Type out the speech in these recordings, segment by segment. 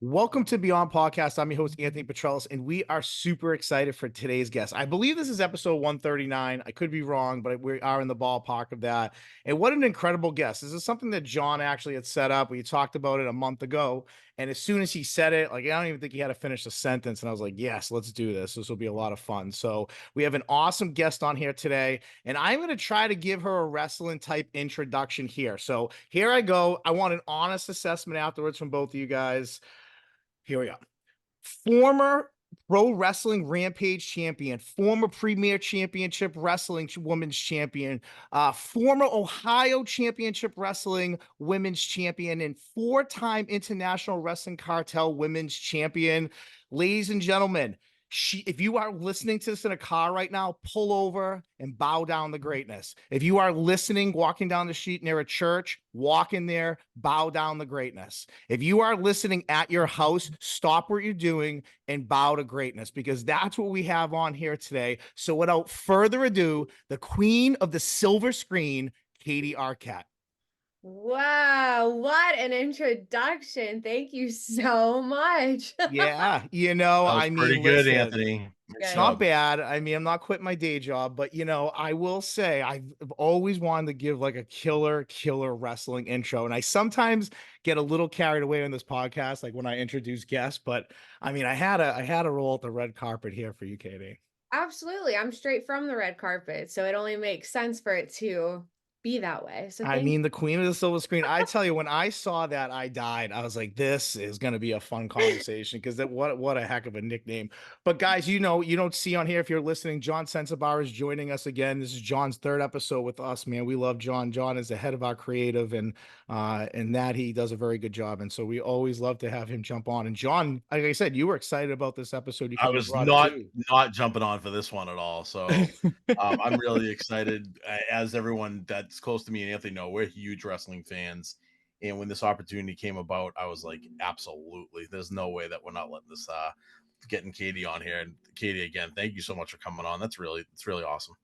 Welcome to Beyond Podcast. I'm your host, Anthony Petrellis, and we are super excited for today's guest. I believe this is episode 139. I could be wrong, but we are in the ballpark of that. And what an incredible guest. This is something that John actually had set up. We talked about it a month ago. And as soon as he said it, like, I don't even think he had to finish the sentence. And I was like, yes, let's do this. This will be a lot of fun. So we have an awesome guest on here today, and I'm going to try to give her a wrestling type introduction here. So here I go. I want an honest assessment afterwards from both of you guys. Here we go. Former Pro Wrestling Rampage champion, former Premier Championship Wrestling Women's champion, former Ohio Championship Wrestling Women's champion, and four-time International Wrestling Cartel Women's champion. Ladies and gentlemen, if you are listening to this in a car right now, pull over and bow down the greatness. If you are listening, walking down the street near a church, walk in there, bow down the greatness. If you are listening at your house, stop what you're doing and bow to greatness, because that's what we have on here today. So without further ado, the queen of the silver screen, Katie Arquette. Wow, what an introduction. Thank you so much. Yeah, That was I pretty mean, good, listen, Anthony. Nice it's Good. not job. bad. I mean, I'm not quitting my day job, but I will say I've always wanted to give like a killer wrestling intro. And I sometimes get a little carried away on this podcast, like when I introduce guests, but I mean, I had to roll out the red carpet here for you, Katie. Absolutely. I'm straight from the red carpet, so it only makes sense for it to be that way. So I thank mean, the queen of the silver screen. I tell you, when I saw that, I died. I was like, this is going to be a fun conversation, because that what a heck of a nickname. But guys, you don't see on here, if you're listening, John Sensabar is joining us again. This is John's third episode with us, man. We love John. John is the head of our creative, and that he does a very good job. And so we always love to have him jump on. And John, like I said, you were excited about this episode. You I kind of was brought it not too. not jumping on for this one at all. So I'm really excited. As everyone that's close to me and Anthony know, we're huge wrestling fans. And when this opportunity came about, I was like, absolutely. There's no way that we're not letting this getting Katie on here. And Katie, again, thank you so much for coming on. It's really awesome.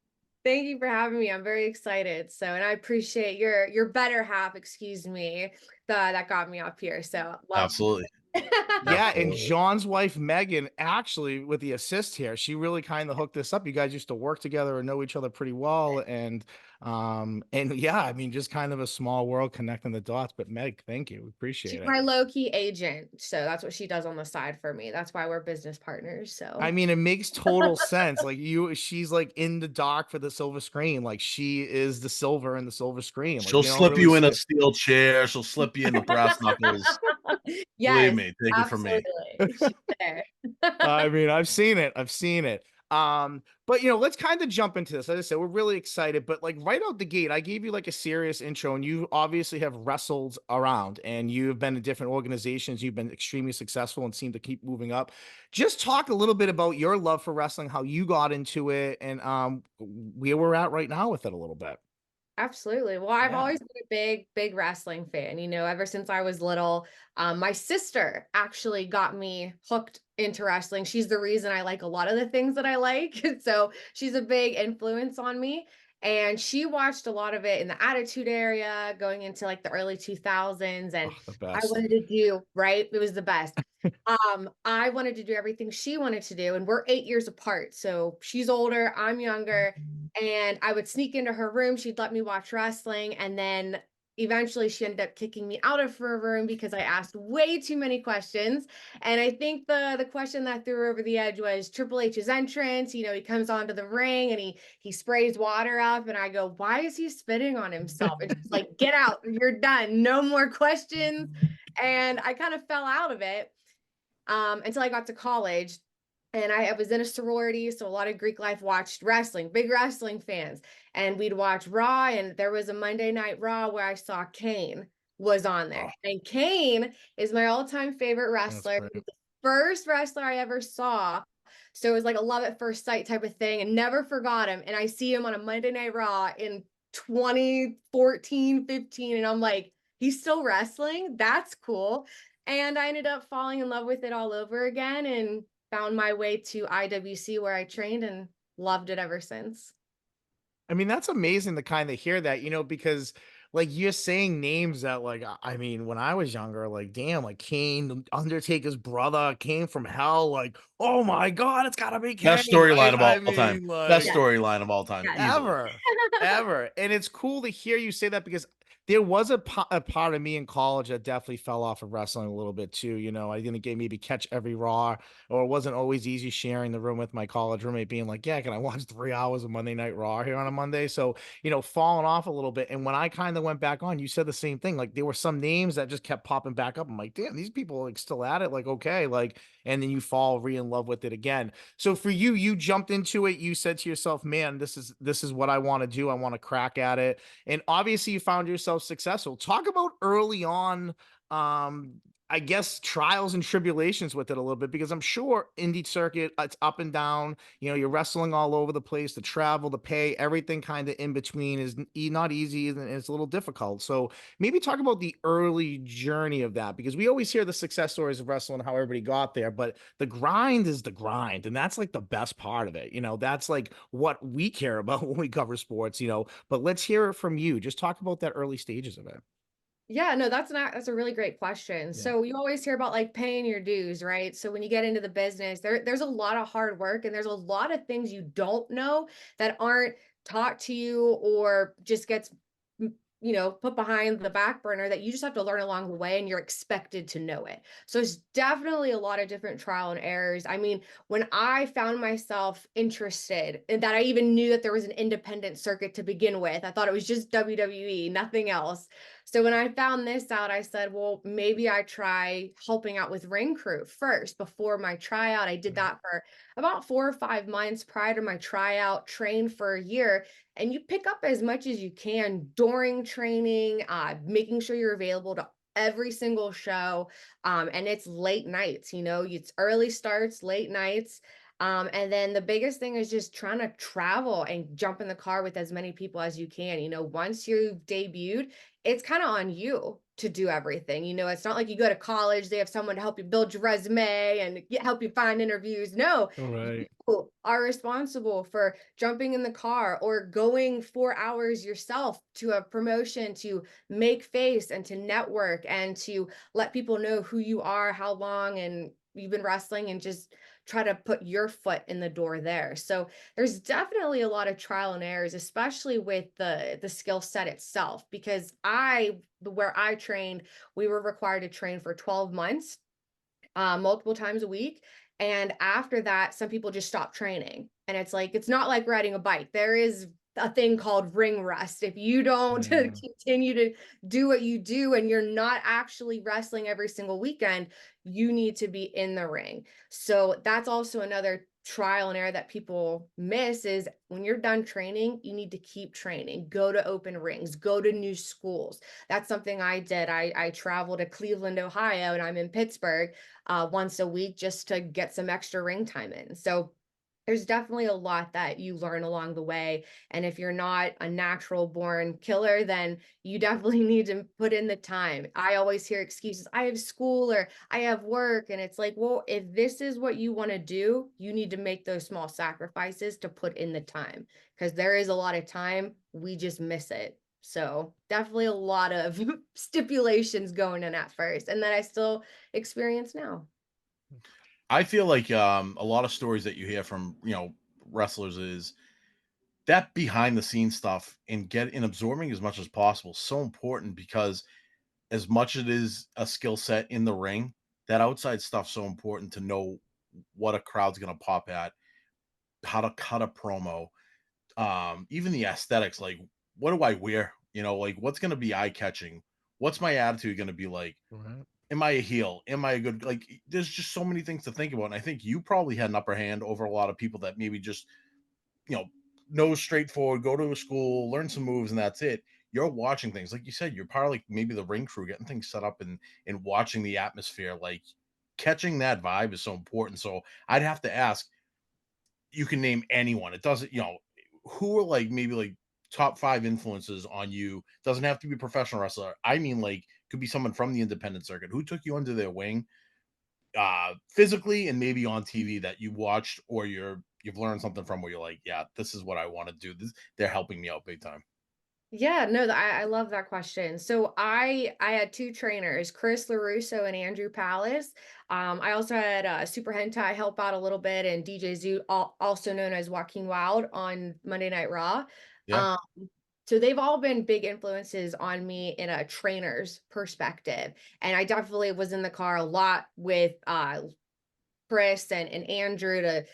thank you for having me. I'm very excited. So, and I appreciate your better half, excuse me, that got me up here. So love. Absolutely. Yeah, and Absolutely. John's wife Megan, actually, with the assist here, she really kind of hooked this up. You guys used to work together and know each other pretty well, and yeah, I mean, just kind of a small world connecting the dots. But Meg, thank you, we She's appreciate it. my low-key agent. So that's what she does on the side for me. That's why we're business partners. I So mean, it makes total sense. Like she's like in the dock for the silver screen. Like she is the silver in the silver screen. Like She'll you don't slip really you in a see. steel chair. She'll slip you in the brass knuckles. Believe yes, me, take it from me. absolutely. She's there. I mean, I've seen it. I've seen it. But let's kind of jump into this. As I said, we're really excited, but like right out the gate, I gave you like a serious intro, and you obviously have wrestled around and you've been in different organizations. You've been extremely successful and seem to keep moving up. Just talk a little bit about your love for wrestling, how you got into it, and where we're at right now with it a little bit. Absolutely. Well, I've Yeah. always been a big wrestling fan, ever since I was little. My sister actually got me hooked into wrestling. She's the reason I like a lot of the things that I like. So she's a big influence on me. And she watched a lot of it in the Attitude Area going into like the early 2000s. And Oh, the I best. wanted to do, right? It was the best. I wanted to do everything she wanted to do, and we're 8 years apart. So she's older, I'm younger, and I would sneak into her room. She'd let me watch wrestling, and then eventually she ended up kicking me out of her room because I asked way too many questions. And I think the question that threw her over the edge was Triple H's entrance. He comes onto the ring and he sprays water up, and I go, "Why is he spitting on himself?" And she's like, "Get out, you're done, no more questions." And I kind of fell out of it until I got to college. And I was in a sorority, so a lot of Greek life watched wrestling, big wrestling fans. And we'd watch Raw, and there was a Monday Night Raw where I saw Kane was on there. Oh, And Kane is my all-time favorite that's wrestler. He great. was the first wrestler I ever saw. So it was like a love at first sight type of thing, and never forgot him. And I see him on a Monday Night Raw in 2014, 15, and I'm like, he's still wrestling? That's cool. And I ended up falling in love with it all over again and found my way to IWC where I trained and loved it ever since. I mean, that's amazing to kind of hear that, because like you're saying names that like I mean, when I was younger, like damn, like Kane, Undertaker's brother came from hell, like, oh my god, it's gotta be Best Kane, right? storyline of I all time. mean, Best Yes, like storyline of all time, yes. easily. ever, ever. And it's cool to hear you say that because there was a part of me in college that definitely fell off of wrestling a little bit too. You know, I didn't get maybe catch every Raw, or it wasn't always easy sharing the room with my college roommate, being like, "Yeah, can I watch 3 hours of Monday Night Raw here on a Monday?" So you know, falling off a little bit. And when I kind of went back on, you said the same thing. Like there were some names that just kept popping back up. I'm like, damn, these people are like still at it. Like okay, like, and then you fall re in love with it again. So for you, you jumped into it. You said to yourself, "Man, this is what I want to do. I want to crack at it." And obviously, you found yourself successful. Talk about early on, um, I guess trials and tribulations with it a little bit because I'm sure indie circuit, it's up and down. You know, you're wrestling all over the place. The travel, the pay, everything kind of in between is not easy and it's a little difficult. So maybe talk about the early journey of that because we always hear the success stories of wrestling, how everybody got there, but the grind is the grind, and that's like the best part of it. You know, that's like what we care about when we cover sports. You know, but let's hear it from you. Just talk about that early stages of it. Yeah, no, that's a really great question. Yeah. So you always hear about like paying your dues, right? So when you get into the business, there's a lot of hard work and there's a lot of things you don't know that aren't taught to you or just gets put behind the back burner that you just have to learn along the way and you're expected to know it. So it's definitely a lot of different trial and errors. I mean, when I found myself interested and that I even knew that there was an independent circuit to begin with, I thought it was just WWE, nothing else. So when I found this out, I said, well, maybe I try helping out with ring crew first before my tryout. I did Right. that for about 4 or 5 months prior to my tryout, trained for a year, and you pick up as much as you can during training, making sure you're available to every single show. And it's late nights, it's early starts, late nights. And then the biggest thing is just trying to travel and jump in the car with as many people as you can. Once you've debuted, it's kind of on you to do everything. It's not like you go to college, they have someone to help you build your resume and help you find interviews. No, All right. you are responsible for jumping in the car or going 4 hours yourself to a promotion to make face and to network and to let people know who you are, how long and you've been wrestling, and just try to put your foot in the door there. So there's definitely a lot of trial and errors, especially with the skill set itself, because where I trained, we were required to train for 12 months, multiple times a week. And after that, some people just stop training. And it's like, it's not like riding a bike. There is a thing called ring rust. If you don't Yeah. continue to do what you do and you're not actually wrestling every single weekend, you need to be in the ring. So that's also another trial and error that people miss is when you're done training, you need to keep training, go to open rings, go to new schools. That's something I did. I traveled to Cleveland, Ohio, and I'm in Pittsburgh once a week just to get some extra ring time in. So there's definitely a lot that you learn along the way. And if you're not a natural born killer, then you definitely need to put in the time. I always hear excuses. I have school or I have work. And it's like, well, if this is what you want to do, you need to make those small sacrifices to put in the time because there is a lot of time. We just miss it. So definitely a lot of stipulations going in at first, and that I still experience now. I feel like a lot of stories that you hear from wrestlers is that behind the scenes stuff and absorbing as much as possible so important because as much as it is a skill set in the ring, that outside stuff's so important to know what a crowd's gonna pop at, how to cut a promo, even the aesthetics, like what do I wear? Like what's gonna be eye catching? What's my attitude gonna be like? Right. Am I a heel? Am I a good like there's just so many things to think about. And I think you probably had an upper hand over a lot of people that maybe just, you know, nose straightforward, go to a school, learn some moves, and that's it. You're watching things. Like you said, you're part of like maybe the ring crew, getting things set up and watching the atmosphere. Like catching that vibe is so important. So I'd have to ask, you can name anyone. It doesn't, who are like maybe like top five influences on you. Doesn't have to be a professional wrestler. I mean, like could be someone from the independent circuit who took you under their wing, physically and maybe on TV that you watched or you've learned something from where you're like, yeah, this is what I want to do. They're helping me out big time. Yeah, no, I love that question. So I had two trainers, Chris LaRusso and Andrew Palace. I also had Super Hentai help out a little bit, and DJ Zoot, also known as Joaquin Wild on Monday Night Raw. Yeah. Um, so they've all been big influences on me in a trainer's perspective. And I definitely was in the car a lot with Chris and Andrew to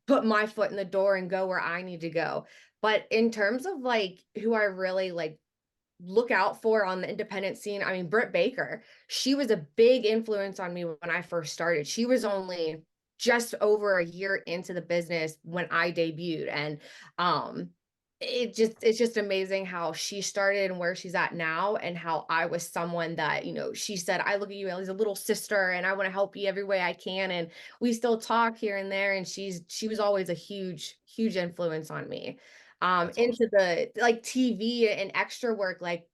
put my foot in the door and go where I need to go. But in terms of like who I really like look out for on the independent scene, I mean, Britt Baker, she was a big influence on me when I first started. She was only just over a year into the business when I debuted. And um it's just amazing how she started and where she's at now, and how I was someone that, she said, I look at you as a little sister and I want to help you every way I can. And we still talk here and there. And she was always a huge influence on me. That's awesome. Into the like TV and extra work, like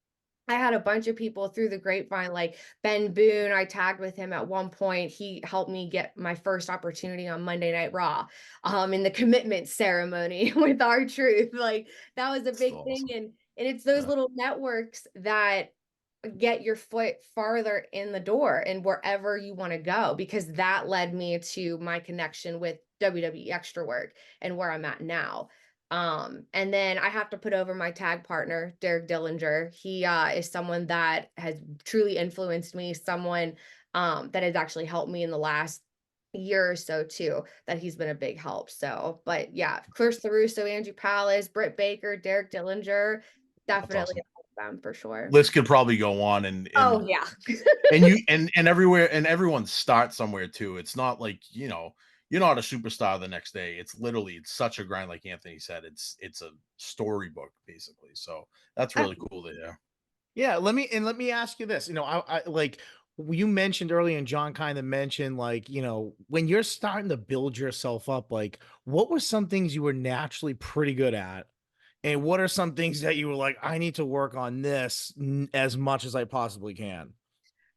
I had a bunch of people through the grapevine, like Ben Boone. I tagged with him at one point. He helped me get my first opportunity on Monday Night Raw, in the commitment ceremony with our truth. Like that was a That's so big thing. awesome. And it's those Yeah. little networks that get your foot farther in the door and wherever you want to go, because that led me to my connection with WWE Extra Work and where I'm at now. And then I have to put over my tag partner, Derek Dillinger. He is someone that has truly influenced me, someone that has actually helped me in the last year or so too, that he's been a big help. So, but yeah, Chris LaRusso, Andrew Palace, Britt Baker, Derek Dillinger, That's definitely awesome. all of them for sure. List could probably go on, and Oh, yeah. you and everywhere, and everyone starts somewhere too. It's not like, you're not a superstar the next day. It's such a grind, like Anthony said. It's a storybook basically. So that's Uh, really cool to hear. Yeah, let me ask you this. I like you mentioned earlier, and John kind of mentioned, like, when you're starting to build yourself up, like, what were some things you were naturally pretty good at? And what are some things that you were like, I need to work on this as much as I possibly can?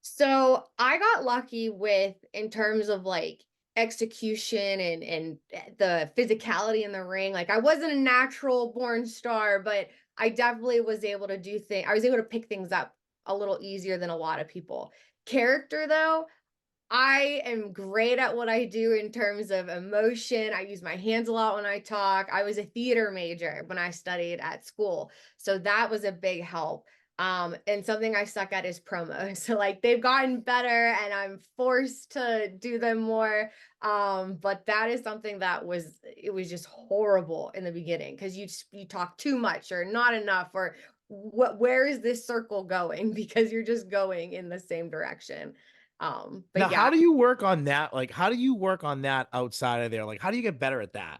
So I got lucky with, in terms of like execution and the physicality in the ring. Like I wasn't a natural born star, but I definitely was able to do things. I was able to pick things up a little easier than a lot of people. Character though, I am great at what I do in terms of emotion. I use my hands a lot when I talk. I was a theater major when I studied at school. So that was a big help. And something I suck at is promo. So like they've gotten better and I'm forced to do them more. But that is something that it was just horrible in the beginning, because you talk too much or not enough, or where is this circle going? Because you're just going in the same direction. Now, But yeah, how do you work on that? Like, how do you work on that outside of there? Like, how do you get better at that?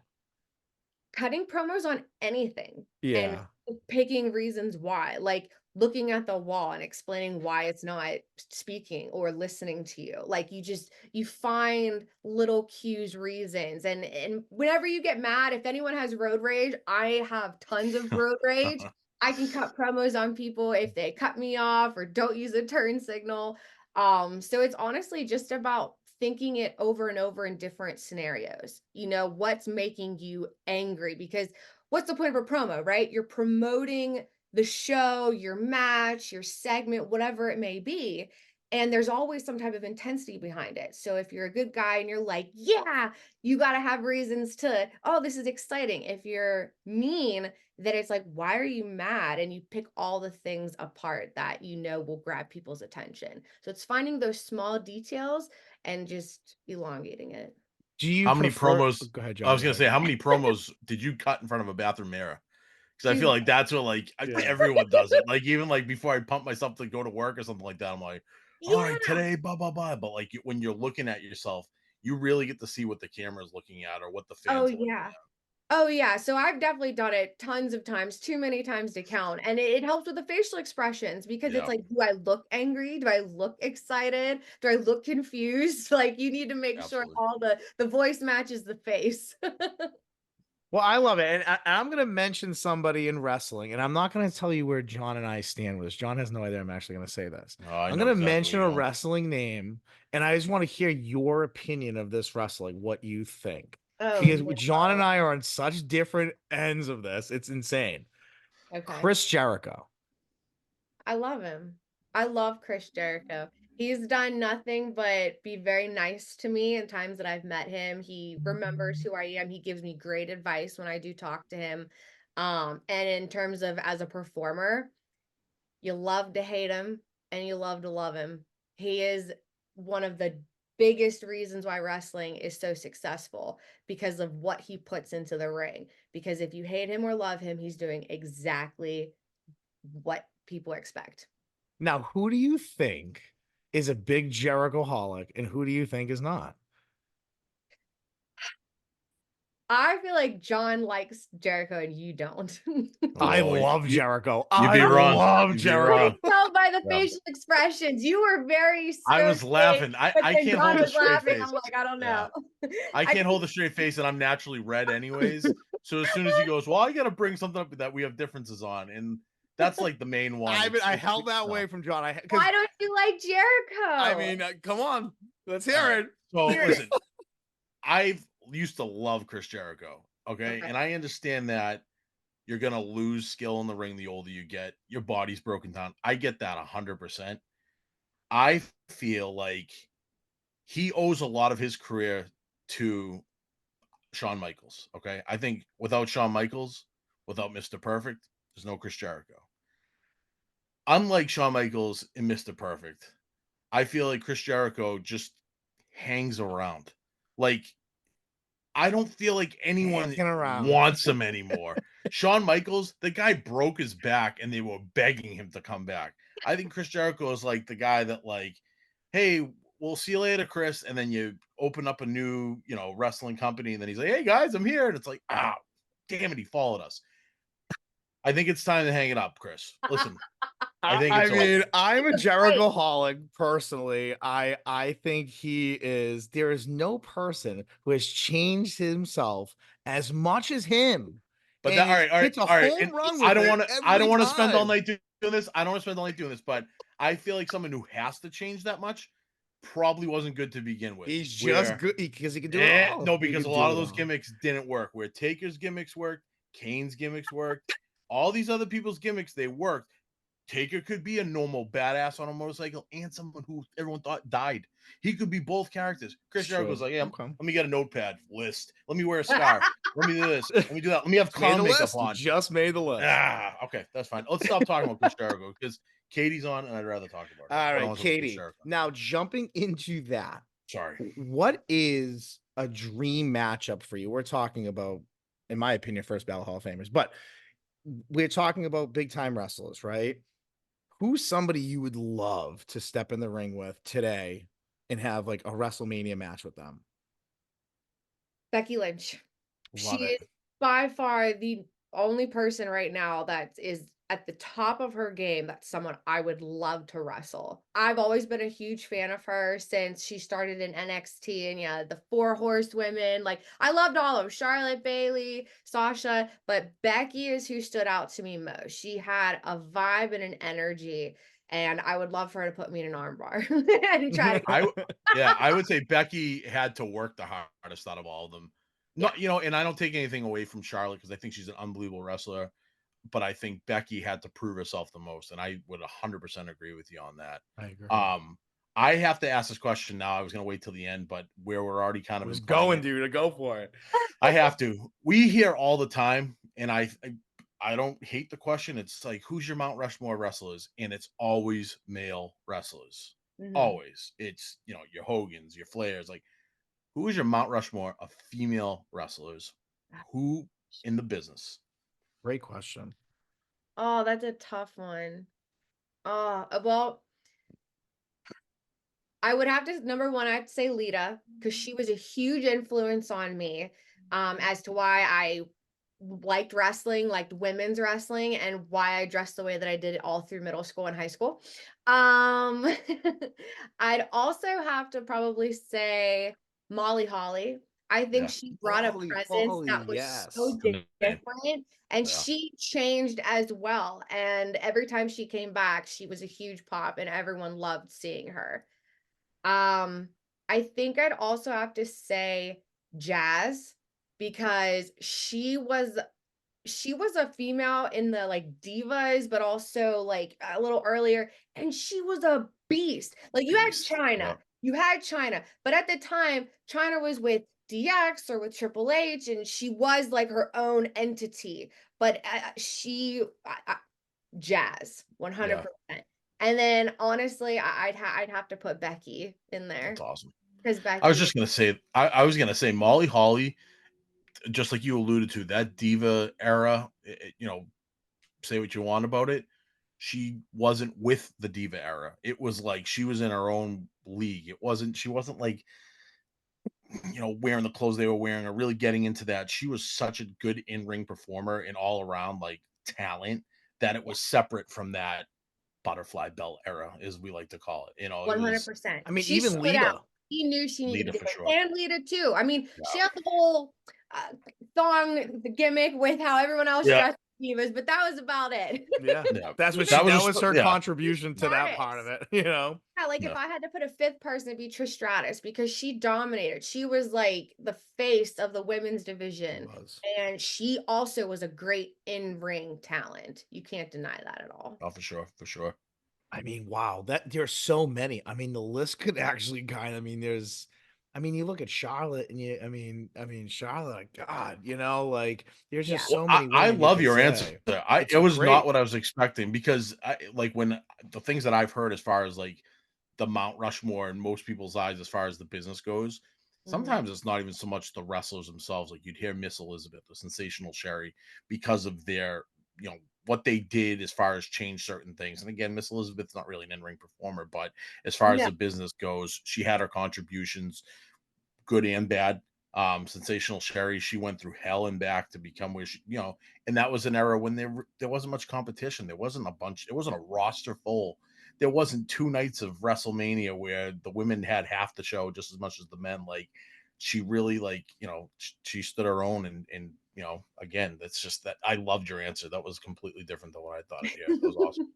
cutting promos on anything and Yeah. picking reasons why, like looking at the wall and explaining why it's not speaking or listening to you. Like you find little cues, reasons, and whenever you get mad, if anyone has road rage, I have tons of road rage. I can cut promos on people if they cut me off or don't use a turn signal. So it's honestly just about thinking it over and over in different scenarios. What's making you angry? Because what's the point of a promo, right? You're promoting the show, your match, your segment, whatever it may be. And there's always some type of intensity behind it. So if you're a good guy and you're like, yeah, you got to have reasons to, oh, this is exciting. If you're mean, then it's like, why are you mad? And you pick all the things apart that will grab people's attention. So it's finding those small details and just elongating it. Do you How many prefer? promos? Go ahead, I John. was Go gonna ahead. say, how many promos did you cut in front of a bathroom mirror? Because I feel Dude, like that's what, like, Yeah. everyone does it. Like, even like before I pump myself to go to work or something like that, I'm like, all right, yeah. today, blah blah blah. But like when you're looking at yourself, you really get to see what the camera is looking at or what the Oh, fans are looking yeah. at. Oh, yeah. So I've definitely done it tons of times, too many times to count. And it helps with the facial expressions, because it's Yeah, like, do I look angry? Do I look excited? Do I look confused? Like you need to make sure absolutely. all the voice matches the face. Well, I love it. And I'm going to mention somebody in wrestling, and I'm not going to tell you where John and I stand with this. John has no idea I'm actually going to say this. Oh, I I'm know going to exactly where mention you're a going. wrestling name, and I just want to hear your opinion of this wrestling, what you think. Oh, Because John and no. I are on such different ends of this. It's insane. Okay. Chris Jericho. I love him. I love Chris Jericho. He's done nothing but be very nice to me in times that I've met him. He remembers who I am. He gives me great advice when I do talk to him. And in terms of as a performer, you love to hate him and you love to love him. He is one of the biggest reasons why wrestling is so successful because of what he puts into the ring. Because if you hate him or love him, he's doing exactly what people expect. Now, who do you think is a big Jericho-holic and who do you think is not? I feel like John likes Jericho and you don't. I Oh, love Jericho. you'd be I wrong. love You'd be Jericho. wrong. Tell by the Yeah. facial expressions. You were very I was serious, laughing. but I then can't John hold a was straight laughing. face. I'm like, I don't Yeah. know. I can't think- hold a straight face, and I'm naturally red anyways. So as soon as he goes, well, I got to bring something up that we have differences on, and that's like the main one. I held that way from John. Because Why don't you like Jericho? I mean, come on, let's hear All right. it. So Hear it. listen, I've used to love Chris Jericho. Okay. Okay. And I understand that you're gonna lose skill in the ring the older you get. Your body's broken down. I get that 100%. I feel like he owes a lot of his career to Shawn Michaels. Okay. I think without Shawn Michaels, without Mr. Perfect, there's no Chris Jericho. Unlike Shawn Michaels and Mr. Perfect, I feel like Chris Jericho just hangs around. Like, I don't feel like anyone Hanging around. wants him anymore. Shawn Michaels, the guy broke his back and they were begging him to come back. I think Chris Jericho is like the guy that, like, hey, we'll see you later, Chris. And then you open up a new, wrestling company, and then he's like, hey guys, I'm here. And it's like, ah, damn it, he followed us. I think it's time to hang it up, Chris. Listen, I think I it's mean, over. I'm a He's Jericho-holic personally. I think there is no person who has changed himself as much as him. But And that, all he right, all right, hits a all right. home And run I with don't it want to, I every don't want to spend all time. night doing this. I don't want to spend all night doing this, but I feel like someone who has to change that much probably wasn't good to begin with. He's just Where, good because he can do it all. no, He because a can lot do of it those all. gimmicks didn't work. Where Taker's gimmicks worked, Kane's gimmicks worked, all these other people's gimmicks, they worked. Taker could be a normal badass on a motorcycle and someone who everyone thought died. He could be both characters. Chris Jericho's like, yeah, Okay. let me get a notepad list. Let me wear a scarf. Let me do this. Let me do that. Let me have Just made the clown makeup list. on. Just made the list. Okay, that's fine. Let's stop talking about Chris Jericho because Katie's on, and I'd rather talk about her. All I don't right, want to talk about Chris Katie. Jericho. Now jumping into that, Sorry. what is a dream matchup for you? We're talking about, in my opinion, first ballot Hall of Famers, but we're talking about big time wrestlers, right? Who's somebody you would love to step in the ring with today and have like a WrestleMania match with them? Becky Lynch. Love She it. is by far the only person right now that is at the top of her game. That's someone I would love to wrestle. I've always been a huge fan of her since she started in NXT, and yeah, the Four Horsewomen. Like, I loved all of them: Charlotte, Bailey, Sasha, but Becky is who stood out to me most. She had a vibe and an energy, and I would love for her to put me in an armbar and try to. I would say Becky had to work the hardest out of all of them. Not, and I don't take anything away from Charlotte because I think she's an unbelievable wrestler, but I think Becky had to prove herself the most, and I would 100% agree with you on that. I agree. I have to ask this question now. I was going to wait till the end, but where we're already kind I of was implying going, it, dude, to go for it. I have to. We hear all the time, and I don't hate the question. It's like, who's your Mount Rushmore wrestlers? And it's always male wrestlers. Mhm. Always. It's, your Hogans, your Flairs. Like, who is your Mount Rushmore of female wrestlers? Who in the business? Great question. Oh, that's a tough one. Oh, well, I would have to, number one, I'd say Lita, because she was a huge influence on me, as to why I liked wrestling, liked women's wrestling, and why I dressed the way that I did all through middle school and high school. I'd also have to probably say Molly Holly. I think Yeah. she brought a Molly presence Holly, that was yes. so Good name. different, and Yeah. she changed as well. And every time she came back, she was a huge pop, and everyone loved seeing her. I think I'd also have to say Jazz, because she she was a female in the like divas, but also like a little earlier, and she was a beast. Like Beast. Yeah. You had China, but at the time, China was with DX or with Triple H, and she was like her own entity. But Jazz, Yeah. 100%. And then honestly, I'd have to put Becky in That's there awesome. because I was Becky, just gonna say, I was gonna say Molly Holly, just like you alluded to, that diva era. Say what you want about it. She wasn't with the diva era. It was like she was in her own league. She wasn't like, wearing the clothes they were wearing or really getting into that. She was such a good in-ring performer and all around like talent that it yeah, was separate from that butterfly belt era, as we like to call it. It was 100%. I mean, She even stood out. Lita. She knew she needed Lita to do for it, sure. and Lita too. I mean, she Yeah. had the whole uh, thong the gimmick with how everyone else Yeah. dressed divas, but that was about it. Yeah. Yeah. That's what Lita That she was that just was her yeah. was contribution to that part of Stratus. it, you know? Yeah, like if Yeah. I had to put a fifth person, it'd be Trish Stratus because she dominated. She was like the face of the women's She division. was. And she also was a great in-ring talent. You can't deny that at all. Oh, for sure. For sure. I mean, wow, that there's so many. I mean, the list could actually you look at Charlotte and Charlotte, God, like there's Yeah. just Well, so I, many I women you love could your answer. say. It It's was not great. what I was expecting because when the things that I've heard as far as like the Mount Rushmore in most people's eyes as far as the business goes, Mhm. sometimes it's not even so much the wrestlers themselves. Like you'd hear Miss Elizabeth, the Sensational Sherry, because of their, what they did as far as change certain things. And again, Miss Elizabeth's not really an in-ring performer, but as far as No. the business goes, she had her contributions, good and bad. Sensational Sherry, she went through hell and back to become where and that was an era when there wasn't much competition. There wasn't a roster full. There wasn't two nights of WrestleMania where the women had half the show just as much as the men. Like she really she stood her own and again, that's just that I loved your answer. That was completely different than what I thought I'd hear. That was awesome.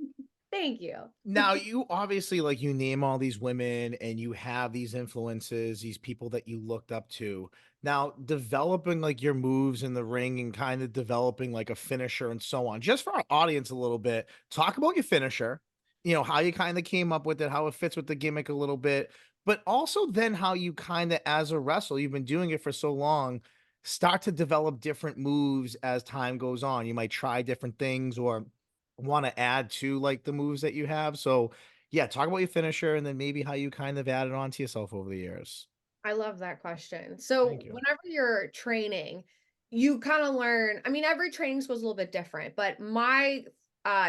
Thank you. Now, you obviously like you name all these women and you have these influences, these people that you looked up to. Now, developing like your moves in the ring and kind of developing like a finisher and so on. Just for our audience a little bit, talk about your finisher, how you kind of came up with it, how it fits with the gimmick a little bit, but also then how you kind of as a wrestler, you've been doing it for so long, start to develop different moves as time goes on. You might try different things or wanna add to, like, the moves that you have, so, yeah, talk about your finisher and then maybe how you kind of added on to yourself over the years. I love that question. So, Thank you. whenever you're training, you kind of learn. I mean, every training school is a little bit different, but my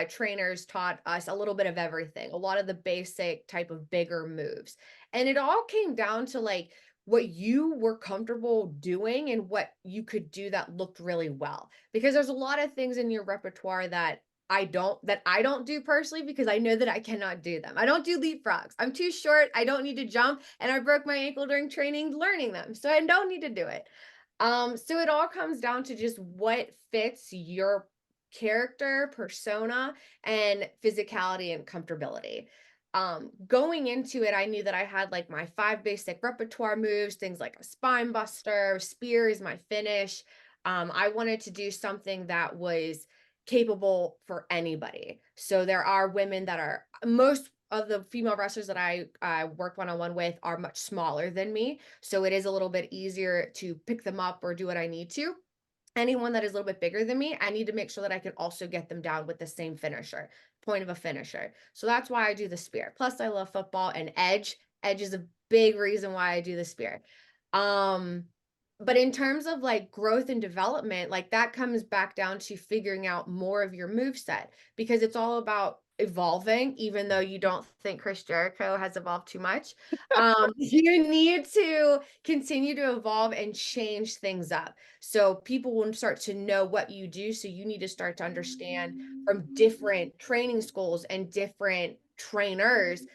trainers taught us a little bit of everything, a lot of the basic type of bigger moves. And it all came down to like what you were comfortable doing and what you could do that looked really well. Because there's a lot of things in your repertoire that I don't do personally because I know that I cannot do them. I don't do leapfrogs. I'm too short. I don't need to jump and I broke my ankle during training learning them. So I don't need to do it. So it all comes down to just what fits your character, persona, and physicality and comfortability. Going into it, I knew that I had like my 5 basic repertoire moves, things like a spine buster, spear is my finish. I wanted to do something that was capable for anybody. So there are women that are most of the female wrestlers that I work one-on-one with are much smaller than me. So it is a little bit easier to pick them up or do what I need to. Anyone that is a little bit bigger than me, I need to make sure that I can also get them down with the same finisher, point of a finisher. So that's why I do the spear. Plus, I love football and edge. Edge is a big reason why I do the spear. Um, but in terms of like growth and development, like that comes back down to figuring out more of your move set because it's all about evolving, even though you don't think Chris Jericho has evolved too much. You need to continue to evolve and change things up. So people will start to know what you do. So you need to start to understand from different training schools and different trainers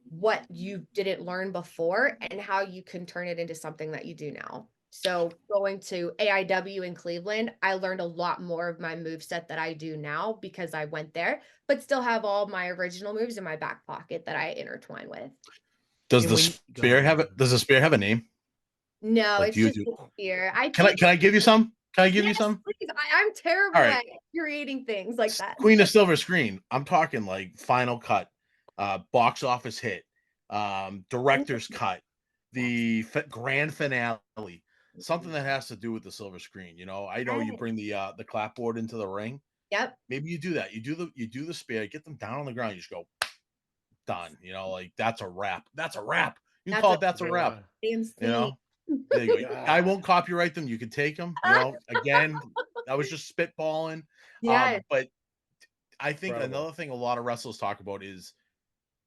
what you didn't learn before and how you can turn it into something that you do now. So going to AIW in Cleveland, I learned a lot more of my move set that I do now because I went there, but still have all my original moves in my back pocket that I intertwine with. Does And the when you go ahead, spear go have ahead. it? Does the spear have a name? No, Like, it's do you just do? a spear. I Can I think can I give you some? Can I give you Yes, some? please. I'm All terrible right. at creating things like that. Queen of Silver Screen. I'm talking like Final Cut, box office hit, director's cut, the grand finale, something that has to do with the silver screen. You know, I know you Yes. bring the clapboard into the ring. Yep. Maybe you do that. You do the spear, get them down on the ground. You just go done. You know, like that's a wrap. That's a wrap. You can That's call a it that's a wrap. Yeah. You insane. know, there you go. I God. won't copyright them. You can take them. You know, again, I was just spitballing. Yes. But I think Incredible. another thing a lot of wrestlers talk about is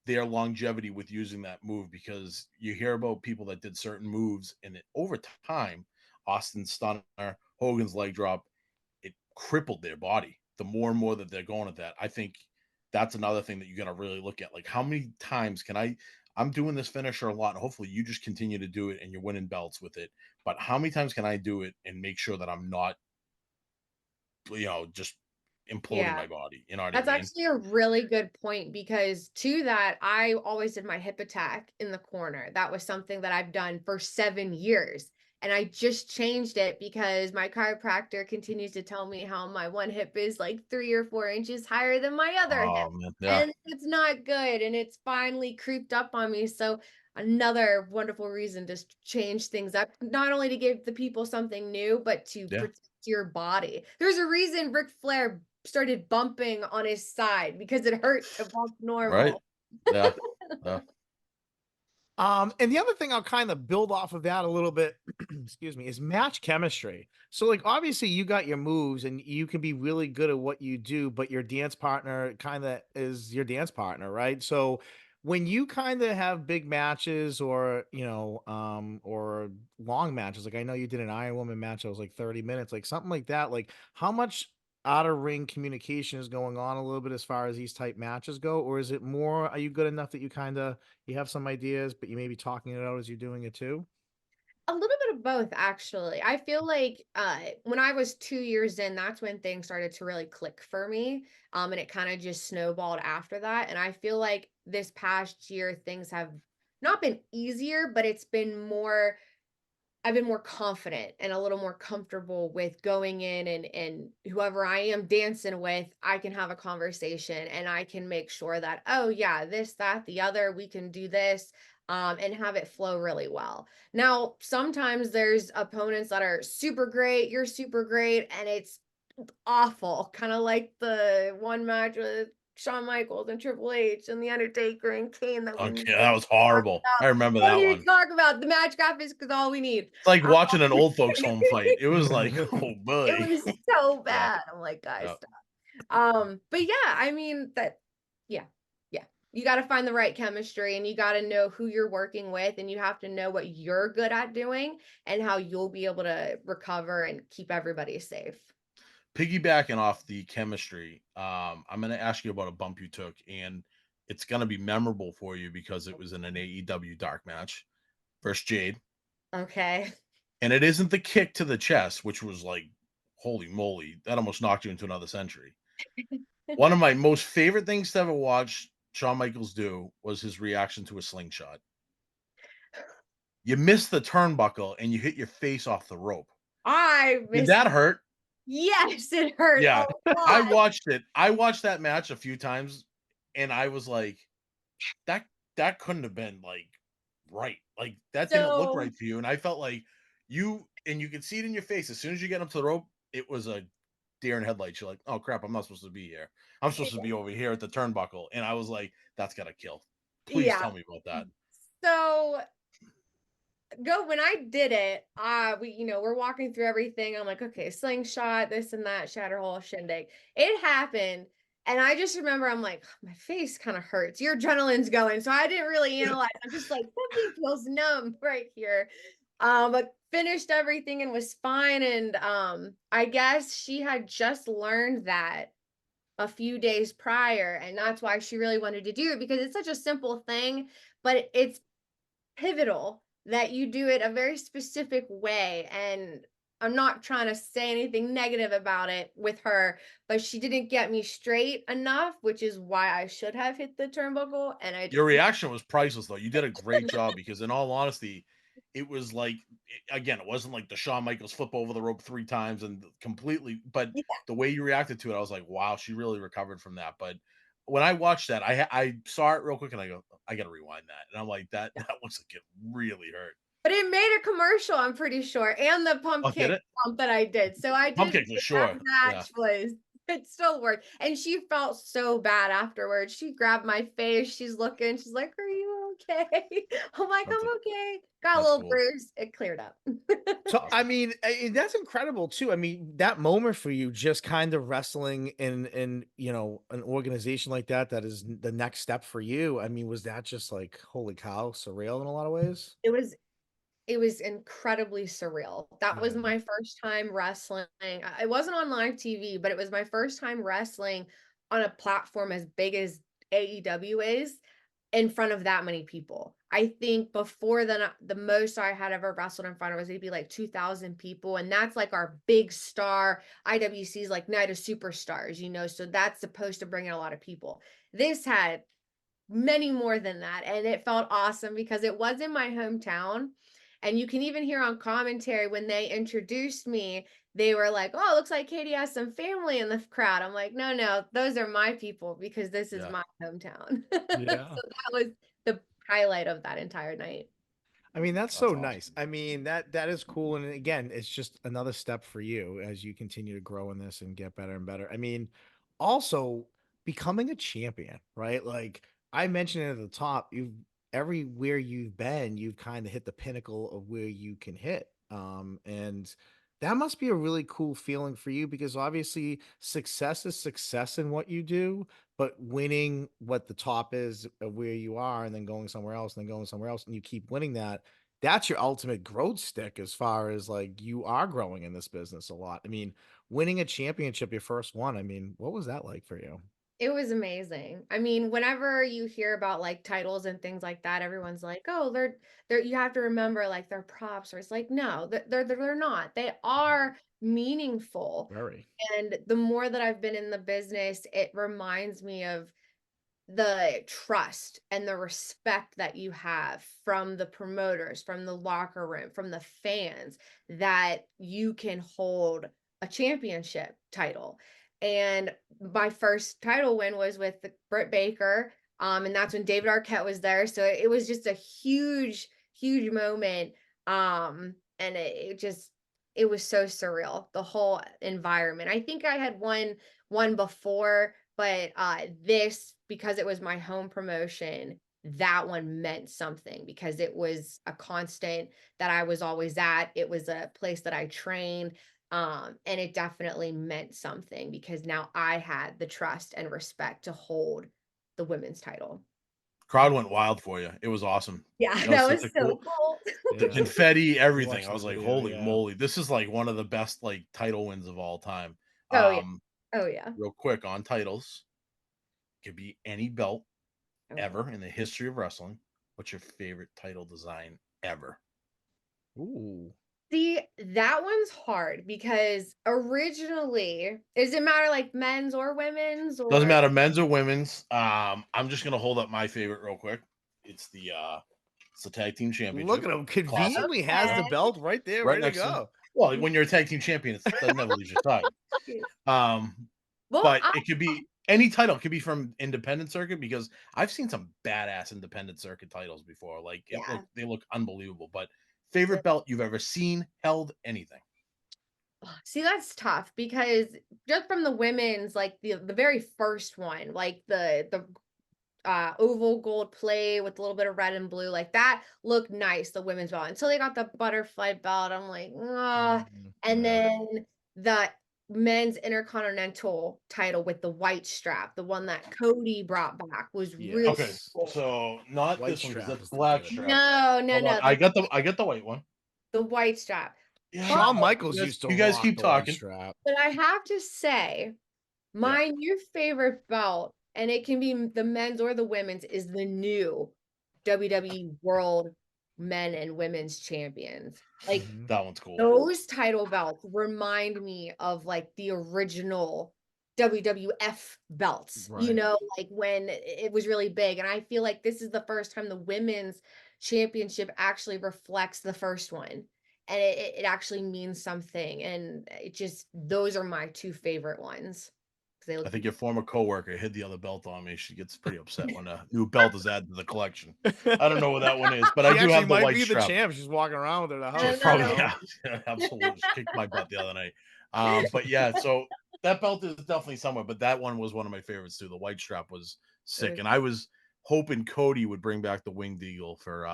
their longevity with using that move, because you hear about people that did certain moves and over time, Austin Stunner, Hogan's leg drop, it crippled their body. The more and more that they're going at that, I think that's another thing that you got to really look at. Like, how many times can I'm doing this finisher a lot, and hopefully you just continue to do it and you're winning belts with it. But how many times can I do it and make sure that I'm not, just imploding Yeah. my body? You know what I That's mean? actually a really good point because to that, I always did my hip attack in the corner. That was something that I've done for 7 years. And I just changed it because my chiropractor continues to tell me how my one hip is like 3 or 4 inches higher than my other hip. Oh man, yeah, And it's not good. And it's finally creeped up on me. So, another wonderful reason to change things up, not only to give the people something new, but to yeah, protect your body. There's a reason Ric Flair started bumping on his side because it hurt to bump right, normal. yeah, yeah. And the other thing I'll kind of build off of that a little bit, excuse me, is match chemistry. So, like, obviously, you got your moves and you can be really good at what you do, but your dance partner kind of is your dance partner, right? So, when you kind of have big matches or, or long matches, like I know you did an Iron Woman match that was like 30 minutes, like something like that, like how much out of ring communication is going on a little bit as far as these type matches go? Or is it more, are you good enough that you have some ideas, but you may be talking it out as you're doing it too? A little bit of both, actually. I feel like when I was 2 years in, that's when things started to really click for me. And it kind of just snowballed after that. And I feel like this past year, things have not been easier, but it's been more I've been more confident and a little more comfortable with going in and whoever I am dancing with, I can have a conversation and I can make sure that, oh yeah, this, that, the other, we can do this, and have it flow really well. Now, sometimes there's opponents that are super great, you're super great, and it's awful, kind of like the one match with Shawn Michaels and Triple H and The Undertaker and Kane that we Okay, never that was horrible. I remember don't that even one. talk about. The match graphics is all we need. It's like Um, watching an old folks home fight. It was like, oh it boy. was so Yeah, bad. I'm like, guys, yeah. stop. But yeah, I mean yeah, yeah. You got to find the right chemistry and you got to know who you're working with and you have to know what you're good at doing and how you'll be able to recover and keep everybody safe. Piggybacking off the chemistry, I'm going to ask you about a bump you took, and it's going to be memorable for you because it was in an AEW dark match versus Jade, Okay. and it isn't the kick to the chest, which was like, holy moly, that almost knocked you into another century. One of my most favorite things to ever watch Shawn Michaels do was his reaction to a slingshot. You missed the turnbuckle and you hit your face off the rope. I Did miss that hurt? Yes, it hurt Yeah. a I lot. watched it. I watched that match a few times and I was like, that that couldn't have been like right. Like that didn't look So right for you. And I felt like you could see it in your face. As soon as you get up to the rope, it was a deer in headlights. You're like, oh crap, I'm not supposed to be here. I'm supposed to be over here at the turnbuckle. And I was like, that's gotta kill. Please yeah. tell me about that. So go when I did it, we're walking through everything. I'm like, okay, slingshot, this and that, shatter hole, shindig. It happened. And I just remember I'm like, my face kind of hurts. Your adrenaline's going. So I didn't really analyze. I'm just like, something feels numb right here. But finished everything and was fine. And I guess she had just learned that a few days prior. And that's why she really wanted to do it because it's such a simple thing, but it's pivotal that you do it a very specific way. And I'm not trying to say anything negative about it with her, but she didn't get me straight enough, which is why I should have hit the turnbuckle and I Your didn't. reaction was priceless, though. You did a great job because, in all honesty, it was like, again, it wasn't like the Shawn Michaels flip over the rope 3 times and completely, but Yeah. the way you reacted to it, I was like, wow, she really recovered from that. But when I watched that, I saw it real quick and I go, I got to rewind that. And I'm like, that looks like it really hurt. But it made a commercial, I'm pretty sure, and the pump Oh, did kick it? pump that I did. So I Pump did kick for that sure. Yeah. match was it still worked. And she felt so bad afterwards. She grabbed my face. She's looking. She's like, "Are you okay?" I'm like, That's, "I'm okay." Got a that's little cool. bruise. It cleared up. So, I Awesome. mean, that's incredible too. I mean, that moment for you, just kind of wrestling in an organization like that, that is the next step for you. I mean, was that just like holy cow, surreal in a lot of ways? It was It was incredibly surreal. That was Mhm. my first time wrestling. It wasn't on live TV, but it was my first time wrestling on a platform as big as AEW is in front of that many people. I think before then, the most I had ever wrestled in front of was maybe like 2,000 people. And that's like our big star. IWC's like Night of Superstars, so that's supposed to bring in a lot of people. This had many more than that. And it felt awesome because it was in my hometown. And you can even hear on commentary when they introduced me, they were like, "Oh, it looks like Katie has some family in the crowd." I'm like, "No, no, those are my people because this is Yeah. my hometown." Yeah. So that was the highlight of that entire night. I mean, that's That's so nice. awesome. I mean, that is cool. And again, it's just another step for you as you continue to grow in this and get better and better. I mean, also becoming a champion, right? Like I mentioned it at the top, you've everywhere you've been, you've kind of hit the pinnacle of where you can hit. And that must be a really cool feeling for you because obviously success is success in what you do, but winning what the top is of where you are and then going somewhere else and then going somewhere else and you keep winning that, that's your ultimate growth stick as far as like you are growing in this business a lot. I mean, winning a championship, your first one, I mean, what was that like for you? It was amazing. I mean, whenever you hear about like titles and things like that, everyone's like, "Oh, they're you have to remember like they're props," or it's like, no, they're not. They are meaningful. Very. And the more that I've been in the business, it reminds me of the trust and the respect that you have from the promoters, from the locker room, from the fans, that you can hold a championship title. And my first title win was with the Britt Baker. And that's when David Arquette was there. So it was just a huge, huge moment. And it was so surreal, the whole environment. I think I had one before, but this, because it was my home promotion, that one meant something because it was a constant that I was always at. It was a place that I trained. And it definitely meant something because now I had the trust and respect to hold the women's title. Crowd went wild for you. It was awesome. Yeah, That was that such was a so cool, cool. the Yeah. confetti, We everything. watched I the was like, video. holy Yeah. moly, this is like one of the best like title wins of all time. Oh yeah. Um, Oh yeah. Real quick on titles, could be any belt Okay. ever in the history of wrestling. What's your favorite title design ever? Ooh. See, that one's hard because originally, does it matter like men's or women's Doesn't or matter, men's or women's. I'm just gonna hold up my favorite real quick. It's the tag team Look championship. at him Classic. conveniently has Yeah. the okay? belt right there, Right ready to next to him. go. Well, when you're a tag team champion, that never leaves your side. Um, Well, but it could be any title. It could be from independent circuit because I've seen some badass independent circuit titles before. Like yeah. they look unbelievable. But favorite belt you've ever seen, held, anything. See, that's tough because just from the women's, like the very first one, like the oval gold play with a little bit of red and blue, like that looked nice, the women's belt, until they got the butterfly belt. I'm like, ah. And Yeah. then the men's intercontinental title with the white strap, the one that Cody brought back, was really Okay. Yes. cool. So not White this one because strap that's is the black good. strap. No, no, Hold on. no, I got the white one. the white strap. Yeah. But Shawn You Michaels guys, used to you guys rock keep the white talking. strap. but I have to say, Yeah. my new favorite belt, and it can be the men's or the women's, is the new WWE World Men and Women's Champions. Like Mhm. That one's cool. those title belts remind me of like the original WWF belts, Right. like when it was really big. And I feel like this is the first time the women's championship actually reflects the first one. And it actually means something. And it just, those are my two favorite ones. 'Cause they I look think your former coworker hid the other belt on me. She gets pretty upset when a new belt is added to the collection. I don't know what that one is, but I She do actually have the might white be the strap. champ. She's walking around with her at the I house, don't you Probably, know? know. yeah, yeah, absolutely. She kicked my butt the other night. But yeah, so that belt is definitely somewhere. But that one was one of my favorites too. The white strap was It sick, was and I was hoping Cody would bring back the winged eagle for.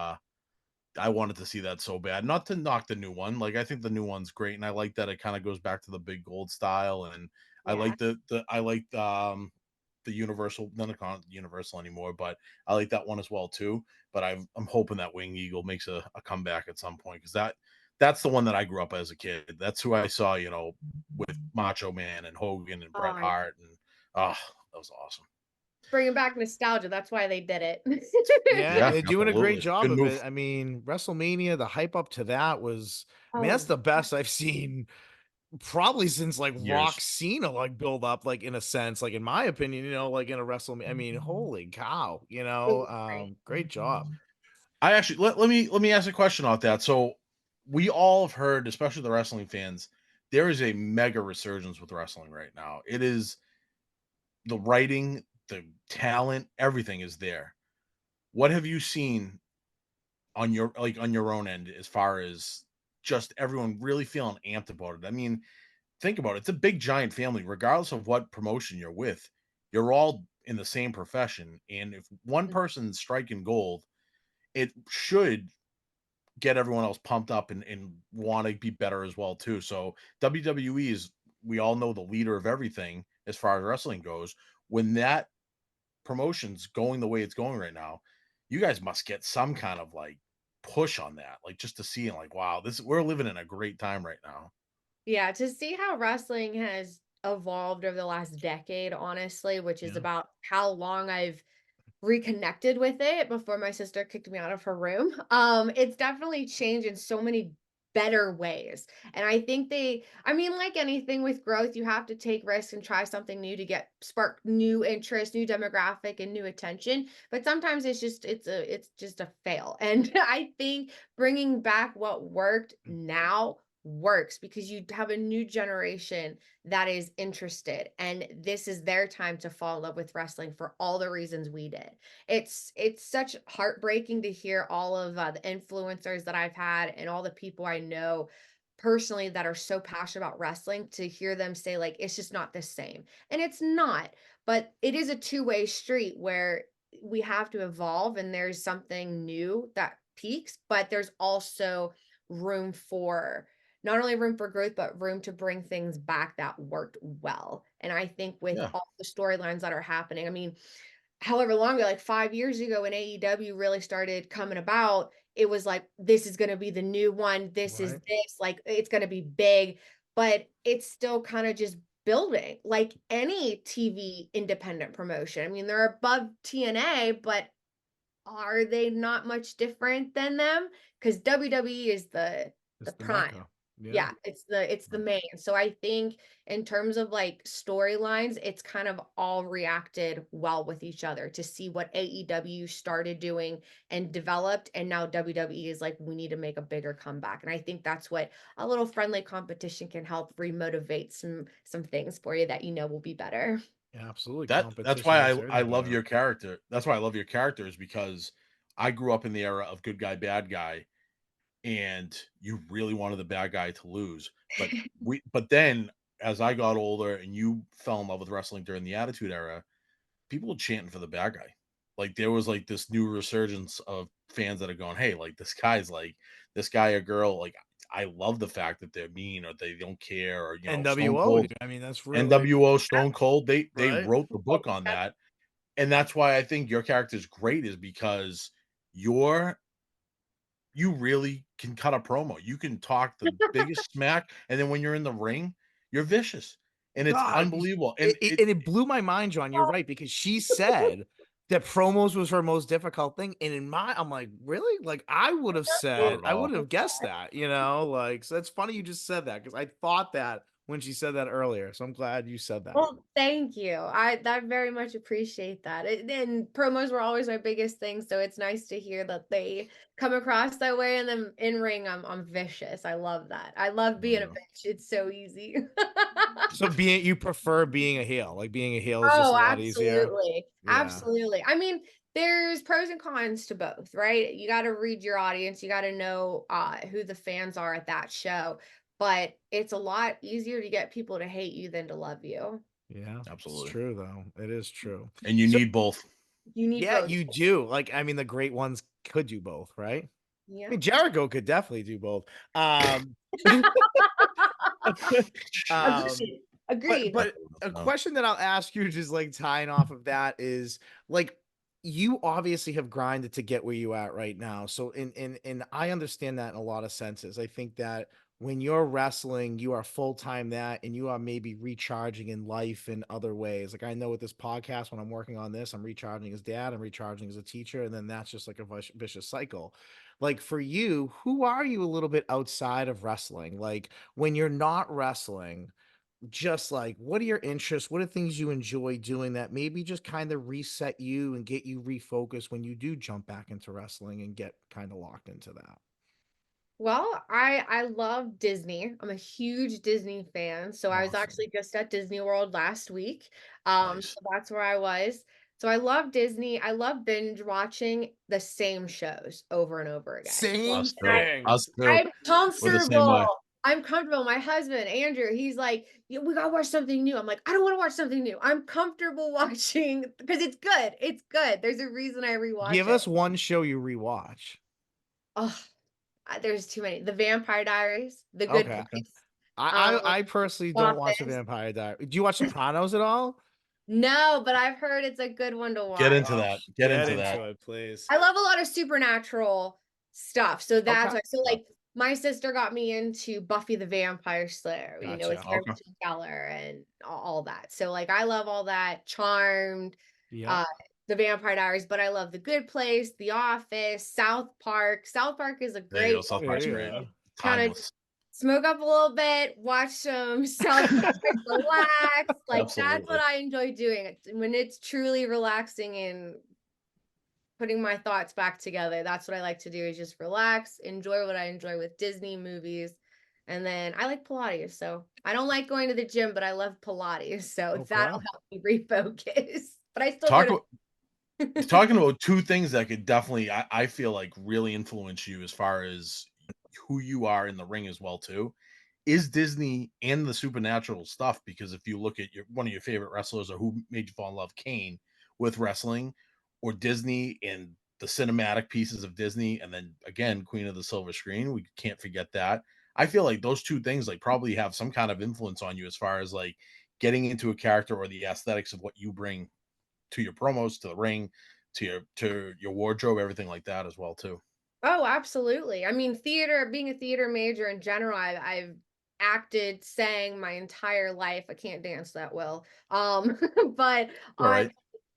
I wanted to see that so bad. Not to knock the new one. Like I think the new one's great, and I like that it kind of goes back to the big gold style, and I yeah. like the I like the universal, none of not universal anymore, but I like that one as well too. But I'm hoping that wing eagle makes a comeback at some point, because that's the one that I grew up as a kid. That's who I saw, with Macho Man and Hogan and Bret Oh, Hart, and oh, that was awesome. bringing back nostalgia. That's why they did it. Yeah, Yeah, they're doing a great absolutely, job good of move. it. I mean, WrestleMania, the hype up to that was, I mean, that's Oh, the best I've seen probably since like Rock Years. Cena, like build up, like in a sense, like in my opinion, like in a WrestleMania. I mean, holy cow, it was great. great job. I actually let me ask a question about that. So we all have heard, especially the wrestling fans, there is a mega resurgence with wrestling right now. It is the writing, the talent, everything is there. What have you seen on your own end as far as just everyone really feeling amped about it? I mean, think about it. It's a big giant family, regardless of what promotion you're with. You're all in the same profession. And if one person's striking gold, it should get everyone else pumped up and want to be better as well too. So WWE is, we all know, the leader of everything as far as wrestling goes. When that promotion's going the way it's going right now, you guys must get some kind of like push on that, like just to see, like, wow, this, we're living in a great time right now. Yeah, to see how wrestling has evolved over the last decade, honestly, which is Yeah. about how long I've reconnected with it before my sister kicked me out of her room. It's definitely changed in so many better ways. And I think I mean, like anything with growth, you have to take risks and try something new to get spark new interest, new demographic, and new attention. But sometimes it's just a fail. And I think bringing back what worked now works because you have a new generation that is interested, and this is their time to fall in love with wrestling for all the reasons we did. It's such heartbreaking to hear all of the influencers that I've had and all the people I know personally that are so passionate about wrestling, to hear them say like it's just not the same. And it's not, but it is a two-way street where we have to evolve, and there's something new that peaks, but there's also room for not only room for growth, but room to bring things back that worked well. And I think with Yeah. all the storylines that are happening, I mean, however long ago, like 5 years ago, when AEW really started coming about, it was like, this is going to be the new one. This is Right. this, like, it's going to be big, but it's still kind of just building like any TV independent promotion. I mean, they're above TNA, but are they not much different than them? Because WWE is the It's the prime. Mecca. Yeah. Yeah, it's the main. So I think in terms of like storylines, it's kind of all reacted well with each other to see what AEW started doing and developed, and now WWE is like, we need to make a bigger comeback. And I think that's what a little friendly competition can help remotivate some things for you that will be better. Yeah, absolutely. That's Competition why makes I everything love better. your character. That's why I love your character, is because I grew up in the era of good guy, bad guy, and you really wanted the bad guy to lose. But then as I got older and you fell in love with wrestling during the Attitude Era, people were chanting for the bad guy. Like there was like this new resurgence of fans that are going, hey, like this guy or girl, like I love the fact that they're mean or they don't care, or Stone NWO, Cold, dude. I mean, that's really NWO, Stone Cold, they right. wrote the book on that. And that's why I think your character is great, is because you're you really can cut a promo. You can talk the biggest smack, and then when you're in the ring, you're vicious, and it's God, unbelievable. it And it and it blew my mind, John, you're right, because she said that promos was her most difficult thing, and I'm like, "Really?" Like, not at I all. would have guessed that, like, so that's funny you just said that, because I thought that when she said that earlier. So I'm glad you said that. Well, thank you. I very much appreciate that. And promos were always my biggest thing, so it's nice to hear that they come across that way. And then in ring, I'm vicious. I love that. I love being a Yeah. bitch. It's so easy. So you prefer being a heel, like being a heel is just a Oh, lot easier. absolutely. Yeah. Absolutely. I mean, there's pros and cons to both, right? You got to read your audience. You got to know who the fans are at that show. But it's a lot easier to get people to hate you than to love you. Yeah. It's Absolutely. true though. It is true. And you So need both. You need yeah, both. you do. Like, I mean, the great ones could do both, right? I Yeah. mean, Jericho could definitely do both. Um, Agreed. but Agreed. but a question that I'll ask you, just like tying off of that, is like you obviously have grinded to get where you at right now. So and I understand that in a lot of senses. I think that when you're wrestling, you are full time that, and you are maybe recharging in life in other ways. Like I know with this podcast, when I'm working on this, I'm recharging as dad, I'm recharging as a teacher, and then that's just like a vicious cycle. Like for you, who are you a little bit outside of wrestling? Like when you're not wrestling, just like what are your interests? What are things you enjoy doing that maybe just kind of reset you and get you refocused when you do jump back into wrestling and get kind of locked into that? Well, I love Disney. I'm a huge Disney fan. So I was Awesome. actually just at Disney World last week. Nice. So that's where I was. So I love Disney. I love binge watching the same shows over and over again. Same Us too. And Us too. I'm We're the same way. comfortable. I'm comfortable. My husband, Andrew, he's like, "Yeah, we gotta watch something new." I'm like, I don't want to watch something new. I'm comfortable watching because it's good. It's good. There's a reason I rewatch Give it. us one show you rewatch. Oh, there's too many. The Vampire Diaries, The Good Okay. Okay. Place, I um, I, I personally don't watch The Office. Vampire Diaries. Do you watch Sopranos at all? No, but I've heard it's a good one to Get watch. into that. Get Get into that. into it, please. I love a lot of supernatural stuff. So that's Okay. why. So Yeah. like my sister got me into Buffy the Vampire Slayer, with Gotcha. Sarah Okay. Michelle Gellar and all that. So like I love all that. Charmed, Yep. uh, The Vampire Diaries, but I love The Good Place, The Office, South Park. South Park is a There you go. great South Park's great. Yeah. kind of Timeless. smoke up a little bit, watch some South Park, relax. Like that's what Absolutely. I enjoy doing. When it's truly relaxing and putting my thoughts back together. That's what I like to do is just relax, enjoy what I enjoy with Disney movies. And then I like Pilates. So I don't like going to the gym, but I love Pilates. So that'll Okay. help me refocus. But I still go Talk to about talking about two things that could definitely I feel like really influence you as far as who you are in the ring as well too is Disney and the supernatural stuff, because if you look at one of your favorite wrestlers or who made you fall in love, Kane, with wrestling, or Disney and the cinematic pieces of Disney, and then again Queen of the Silver Screen, we can't forget that. I feel like those two things like probably have some kind of influence on you as far as like getting into a character or the aesthetics of what you bring to your promos, to the ring, to your wardrobe, everything like that as well too. Oh, absolutely. I mean, theater, being a theater major in general, I've acted, sang my entire life. I can't dance that well. But All on right.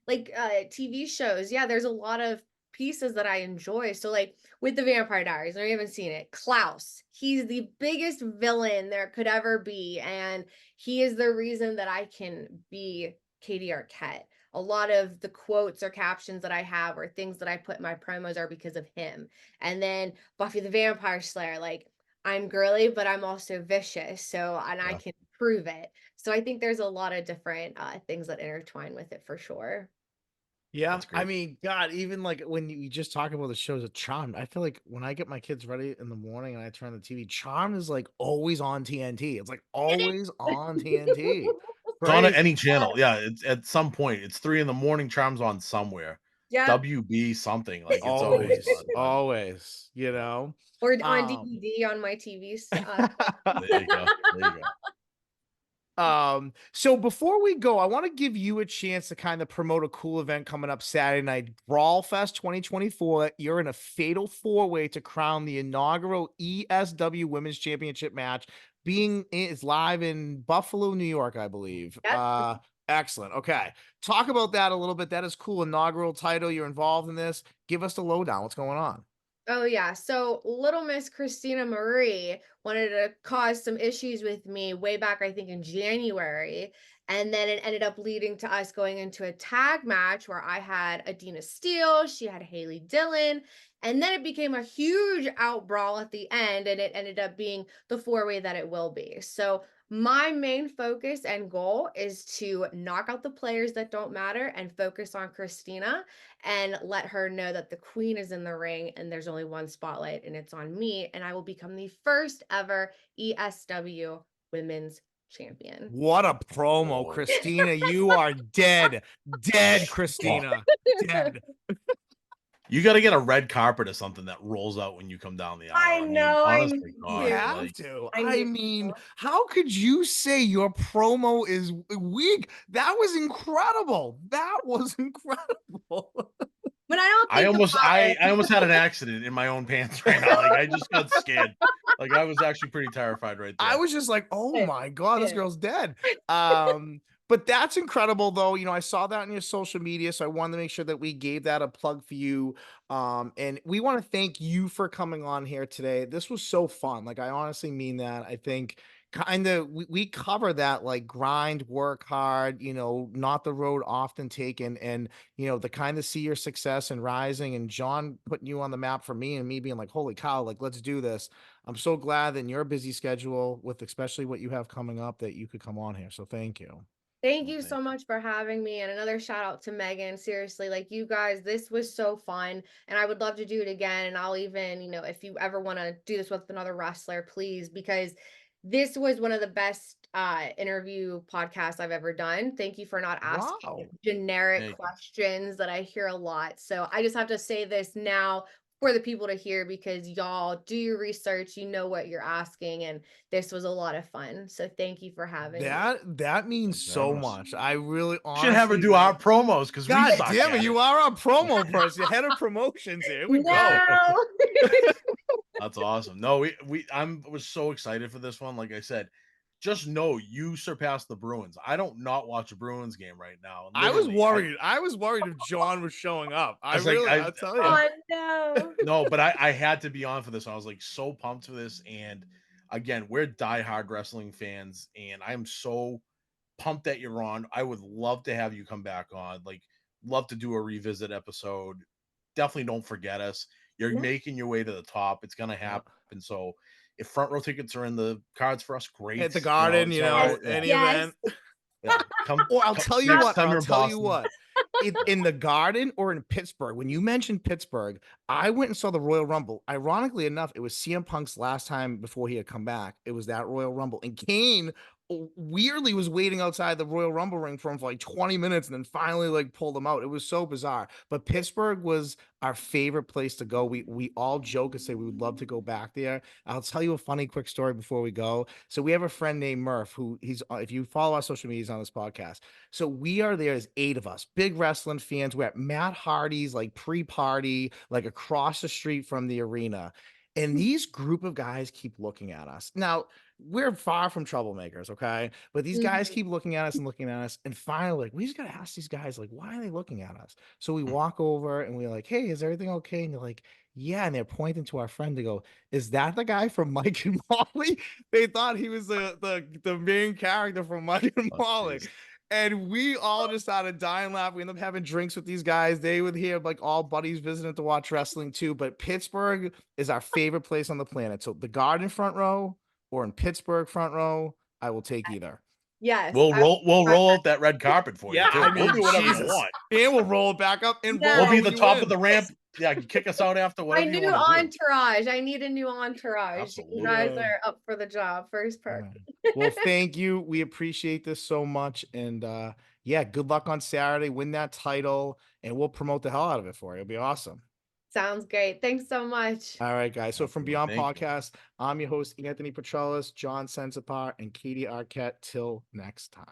like TV shows, yeah, there's a lot of pieces that I enjoy. So like with the Vampire Diaries, I know you haven't seen it. Klaus, he's the biggest villain there could ever be, and he is the reason that I can be Katie Arquette. A lot of the quotes or captions that I have or things that I put in my promos are because of him. And then Buffy the Vampire Slayer, like I'm girly, but I'm also vicious. So, and I Yeah, can prove it. So I think there's a lot of different things that intertwine with it for sure. Yeah, that's I great. mean, God, even like when you just talk about the shows of Charmed, I feel like when I get my kids ready in the morning and I turn the TV, Charmed is like always on TNT. It's like always on TNT. It's on Crazy. any channel. Yeah, it's at some point. It's 3 in the morning. Charms on somewhere. Yep. WB something like it's always Always, on. But always, yeah, Or on um DVD on my TV. there you go. There you go. So before we go, I want to give you a chance to kind of promote a cool event coming up Saturday night, Brawl Fest 2024. You're in a fatal four-way to crown the inaugural ESW Women's Championship match. Is live in Buffalo, New York, I believe. Yep. Excellent. Okay. Talk about that a little bit. That is cool. Inaugural title. You're involved in this. Give us the lowdown. What's going on? Oh yeah. So little Miss Christina Marie wanted to cause some issues with me way back, I think in January. And then it ended up leading to us going into a tag match where I had Adina Steele, she had Haley Dillon, and then it became a huge out brawl at the end, and it ended up being the four-way that it will be. So my main focus and goal is to knock out the players that don't matter and focus on Christina and let her know that the queen is in the ring and there's only one spotlight and it's on me. And I will become the first ever ESW women's champion. What a promo, Oh. Christina. You are dead. Dead, Christina. Dead. You got to get a red carpet or something that rolls out when you come down the aisle. I know, I honest to need You God, to. have like, to. I I need mean, to. how could you say your promo is weak? That was incredible. That was incredible. But I don't I think almost, about I, it. I almost had an accident in my own pants right now. Like I just got scared. Like I was actually pretty terrified right I there. was just like, oh Good, my God, this good. girl's dead. But that's incredible though. You know, I saw that on your social media, so I wanted to make sure that we gave that a plug for you. And we want to thank you for coming on here today. This was so fun. Like, I honestly mean that. I think kind of we cover that like grind, work hard, you know, not the road often taken, and you know, the kind of see your success and rising, and John putting you on the map for me, and me being like, holy cow, like let's do this. I'm so glad that in your busy schedule with especially what you have coming up that you could come on here. So thank you. Thank Well, you thank so much for having me. And another shout out to Megan. Seriously, like you guys, this was so fun. And I would love to do it again. And I'll even, if you ever want to do this with another wrestler, please, because this was one of the best interview podcasts I've ever done. Thank you for not asking Wow. generic Thank you. questions that I hear a lot. So I just have to say this now for the people to hear because y'all do your research, you know what you're asking, and this was a lot of fun. So thank you for having me. That means Thank you very so much. much. I really Should have her honestly do really our promos because we God suck damn it, at you it. are our promo person, head of promotions here. Here we go. No. That's awesome. No, was so excited for this one. Like I said, just know you surpassed the Bruins. I don't not watch a Bruins game right now. I was Literally, worried. I was worried if John was showing up. I was like, I'll tell you. Oh, no. no, but I had to be on for this. I was like so pumped for this. And again, we're diehard wrestling fans, and I'm so pumped that you're on. I would love to have you come back on. Like, love to do a revisit episode. Definitely don't forget us. You're No. making your way to the top. It's gonna Yeah. happen. So if front row tickets are in the cards for us, great. At the Garden, you know, Yes, Yeah, any yes. event. yeah. Or I'll tell you Next what, time I'll you're in tell you Boston. what. In the Garden or in Pittsburgh, when you mentioned Pittsburgh, I went and saw the Royal Rumble. Ironically enough, it was CM Punk's last time before he had come back. It was that Royal Rumble. And Kane weirdly was waiting outside the Royal Rumble ring for him for like 20 minutes and then finally like pulled him out. It was so bizarre. But Pittsburgh was our favorite place to go. We all joke and say we would love to go back there. I'll tell you a funny quick story before we go. So we have a friend named Murph who if you follow our social medias on this podcast. So we are there as 8 of us, big wrestling fans. We're at Matt Hardy's like pre-party, like across the street from the arena. And these group of guys keep looking at us. Now, we're far from troublemakers, okay? But these guys Mhm. keep looking at us and looking at us. And finally, like, we just gotta ask these guys, like, why are they looking at us? So we walk over and we're like, hey, is everything okay? And they're like, yeah. And they're pointing to our friend to go, is that the guy from Mike and Molly? They thought he was the main character from Mike and Oh, Molly. geez. And we all just started dying laughing. We ended up having drinks with these guys. They would hear like all buddies visiting to watch wrestling too. But Pittsburgh is our favorite place on the planet. So the Garden front row or in Pittsburgh front row, I will take either. Yes. We'll roll out that red carpet for you Yeah, too. I We'll mean, do whatever you Jesus. want. And we'll roll it back up and No. We'll roll be when the you top win. of the ramp. Yeah, you kick us out after My whatever you new want to do. entourage. I need a new entourage. You guys Absolutely. are up for the job. First All perk. right. Well, thank you. We appreciate this so much. And yeah, good luck on Saturday. Win that title, and we'll promote the hell out of it for you. It'll be awesome. Sounds great. Thanks so much. All right, guys. So from Absolutely. Beyond Thank you. Podcast, I'm your host, Anthony Petrellis, John Sensapar, and Katie Arquette. Till next time.